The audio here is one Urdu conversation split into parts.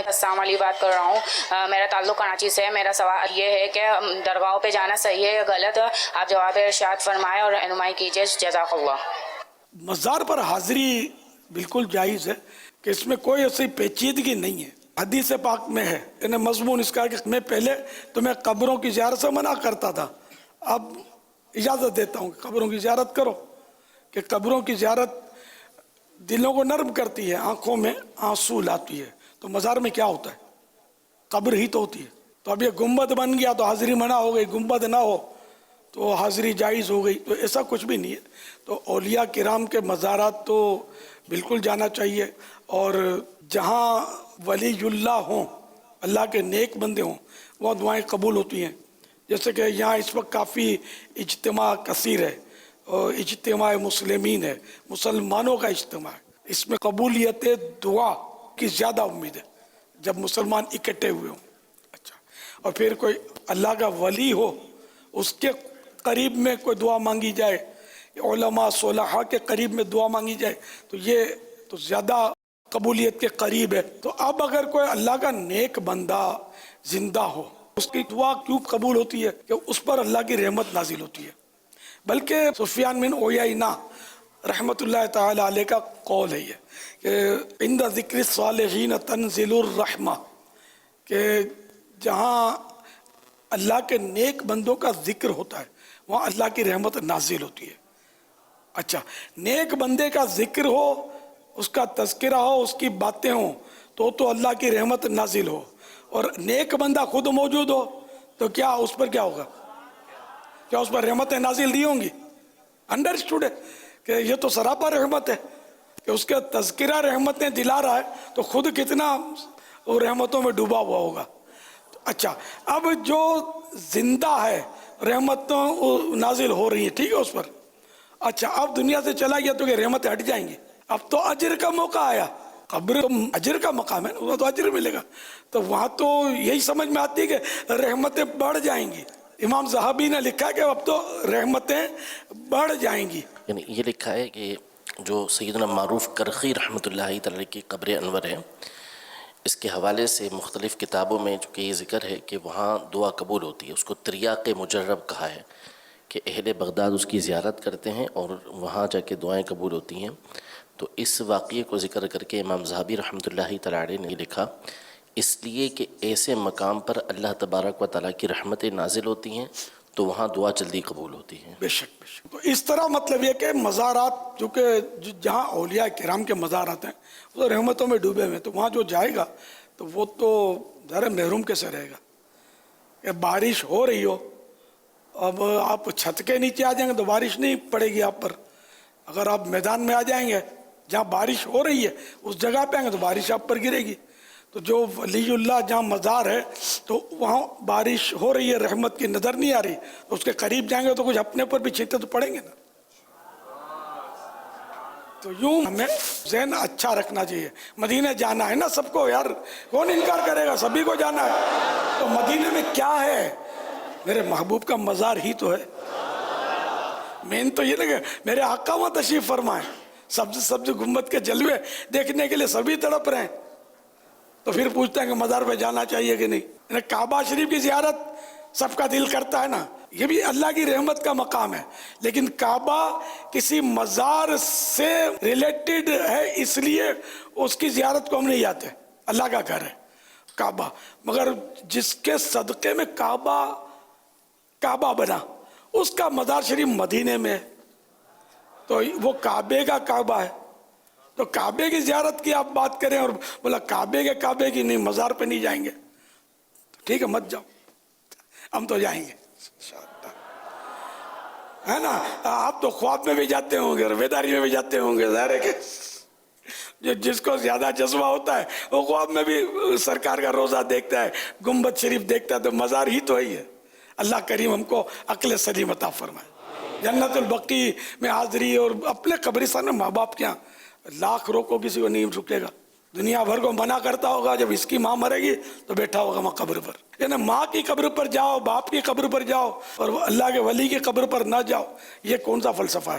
میں السلام علیکم بات کر رہا ہوں. میرا تعلق کراچی سے ہے. میرا سوال یہ ہے کہ درگاہوں پہ جانا صحیح ہے یا غلط؟ آپ جواب ارشاد فرمائیں اور رہنمائی کیجیے. جزاک اللہ. مزار پر حاضری بالکل جائز ہے کہ اس میں کوئی ایسی پیچیدگی نہیں ہے. حدیث پاک میں ہے یعنی مضمون اس کا کہ میں پہلے تمہیں قبروں کی زیارت سے منع کرتا تھا، اب اجازت دیتا ہوں کہ قبروں کی زیارت کرو، کہ قبروں کی زیارت دلوں کو نرم کرتی ہے، آنکھوں میں آنسو لاتی ہے. تو مزار میں کیا ہوتا ہے؟ قبر ہی تو ہوتی ہے. تو اب یہ گنبد بن گیا تو حاضری منع ہو گئی، گنبد نہ ہو تو حاضری جائز ہو گئی. تو ایسا کچھ بھی نہیں ہے. تو اولیاء کرام کے مزارات تو بالکل جانا چاہیے، اور جہاں ولی اللہ ہوں، اللہ کے نیک بندے ہوں، وہ دعائیں قبول ہوتی ہیں. جیسے کہ یہاں اس وقت کافی اجتماع کثیر ہے، اور اجتماع مسلمین ہے، مسلمانوں کا اجتماع ہے. اس میں قبولیت دعا کی زیادہ امید ہے جب مسلمان اکٹھے ہوئے ہوں. اچھا، اور پھر کوئی اللہ کا ولی ہو، اس کے قریب میں کوئی دعا مانگی جائے، علماء صلحاء کے قریب میں دعا مانگی جائے، تو یہ تو زیادہ قبولیت کے قریب ہے. تو اب اگر کوئی اللہ کا نیک بندہ زندہ ہو، اس کی دعا کیوں قبول ہوتی ہے؟ کہ اس پر اللہ کی رحمت نازل ہوتی ہے. بلکہ سفیان بن عیینہ رحمت اللہ تعالی علیہ کا قول ہے یہ کہ عند ذکر الصالحین تنزل الرحمہ، کہ جہاں اللہ کے نیک بندوں کا ذکر ہوتا ہے وہاں اللہ کی رحمت نازل ہوتی ہے. اچھا، نیک بندے کا ذکر ہو، اس کا تذکرہ ہو، اس کی باتیں ہوں تو اللہ کی رحمت نازل ہو، اور نیک بندہ خود موجود ہو تو کیا اس پر کیا ہوگا؟ کیا اس پر رحمتیں نازل نہیں ہوں گی؟ انڈرسٹوڈ ہے کہ یہ تو سراپا رحمت ہے کہ اس کے تذکرہ رحمتیں دلا رہا ہے، تو خود کتنا وہ رحمتوں میں ڈوبا ہوا ہوگا. اچھا، اب جو زندہ ہے رحمتوں نازل ہو رہی ہیں، ٹھیک ہے اس پر. اچھا، اب دنیا سے چلا گیا تو کہ رحمتیں ہٹ جائیں گی؟ اب تو اجر کا موقع آیا. قبر تو اجر کا مقام ہے، وہاں تو اجر ملے گا. تو وہاں تو یہی سمجھ میں آتی ہے کہ رحمتیں بڑھ جائیں گی. امام ذہبی نے لکھا ہے کہ اب تو رحمتیں بڑھ جائیں گی. یعنی یہ لکھا ہے کہ جو سیدنا معروف کرخی رحمۃ اللہ تعالی کی قبر انور ہے، اس کے حوالے سے مختلف کتابوں میں چونکہ یہ ذکر ہے کہ وہاں دعا قبول ہوتی ہے. اس کو تریاق مجرب کہا ہے کہ اہل بغداد اس کی زیارت کرتے ہیں اور وہاں جا کے دعائیں قبول ہوتی ہیں. تو اس واقعے کو ذکر کر کے امام ذہبی رحمۃ اللہ تعالی نے لکھا، اس لیے کہ ایسے مقام پر اللہ تبارک و تعالیٰ کی رحمتیں نازل ہوتی ہیں تو وہاں دعا جلدی قبول ہوتی ہے. بے شک بے شک. تو اس طرح مطلب یہ کہ مزارات جو کہ جہاں اولیاء کرام کے مزارات ہیں وہ رحمتوں میں ڈوبے ہوئے، تو وہاں جو جائے گا تو وہ تو ذرا محروم کیسے رہے گا؟ کہ بارش ہو رہی ہو، اب آپ چھت کے نیچے آ جائیں گے تو بارش نہیں پڑے گی آپ پر. اگر آپ میدان میں آ جائیں گے جہاں بارش ہو رہی ہے اس جگہ پہ آئیں گے تو بارش آپ پر گرے گی. تو جو ولی اللہ جہاں مزار ہے تو وہاں بارش ہو رہی ہے، رحمت کی نظر نہیں آ رہی، تو اس کے قریب جائیں گے تو کچھ اپنے پر بھی چھینٹے تو پڑیں گے نا. تو یوں ہمیں ذہن اچھا رکھنا چاہیے. مدینے جانا ہے نا سب کو یار، کون انکار کرے گا؟ سبھی کو جانا ہے. تو مدینے میں کیا ہے؟ میرے محبوب کا مزار ہی تو ہے. مین تو یہ لگے میرے آقا وہاں تشریف فرمائیں، سبز سبز گنبد کے جلوے دیکھنے کے لیے سبھی تڑپ رہے ہیں. تو پھر پوچھتے ہیں کہ مزار پہ جانا چاہیے کہ نہیں. یعنی کعبہ شریف کی زیارت سب کا دل کرتا ہے نا، یہ بھی اللہ کی رحمت کا مقام ہے. لیکن کعبہ کسی مزار سے ریلیٹڈ ہے، اس لیے اس کی زیارت کو ہم نہیں جاتے. اللہ کا گھر ہے کعبہ، مگر جس کے صدقے میں کعبہ بنا اس کا مزار شریف مدینے میں ہے، تو وہ کعبے کا کعبہ ہے. تو کعبے کی زیارت کی آپ بات کریں اور بولا کعبے کی نہیں، مزار پہ نہیں جائیں گے، ٹھیک ہے مت جاؤ، ہم تو جائیں گے ہے نا. آپ تو خواب میں بھی جاتے ہوں گے اور بیداری میں بھی جاتے ہوں گے. ظاہر ہے کہ جس کو زیادہ جذبہ ہوتا ہے وہ خواب میں بھی سرکار کا روزہ دیکھتا ہے، گنبد شریف دیکھتا ہے. تو مزار ہی تو ہی ہے. اللہ کریم ہم کو عقل سلیم عطا فرمائے. جنت البقیع میں حاضری اور اپنے قبرستان میں ماں باپ کے یہاں لاکھ روکو کسی کو نہیں رکے گا. دنیا بھر کو منع کرتا ہوگا، جب اس کی ماں مرے گی تو بیٹھا ہوگا وہاں قبر پر. یعنی ماں کی قبر پر جاؤ، باپ کی قبر پر جاؤ، اور اللہ کے ولی کی قبر پر نہ جاؤ، یہ کون سا فلسفہ ہے؟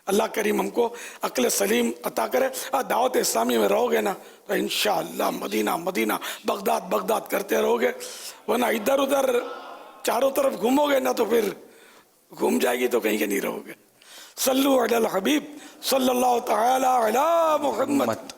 اللہ کریم ہم کو عقل سلیم عطا کرے. دعوت اسلامی میں رہو گے نا تو انشاءاللہ مدینہ مدینہ بغداد بغداد کرتے رہو گے، ورنہ ادھر ادھر چاروں طرف گھومو گے نا تو پھر گھوم جائے گی تو کہیں کے نہیں رہو گے. صلو علی الحبیب صلی اللہ تعالی علی محمد.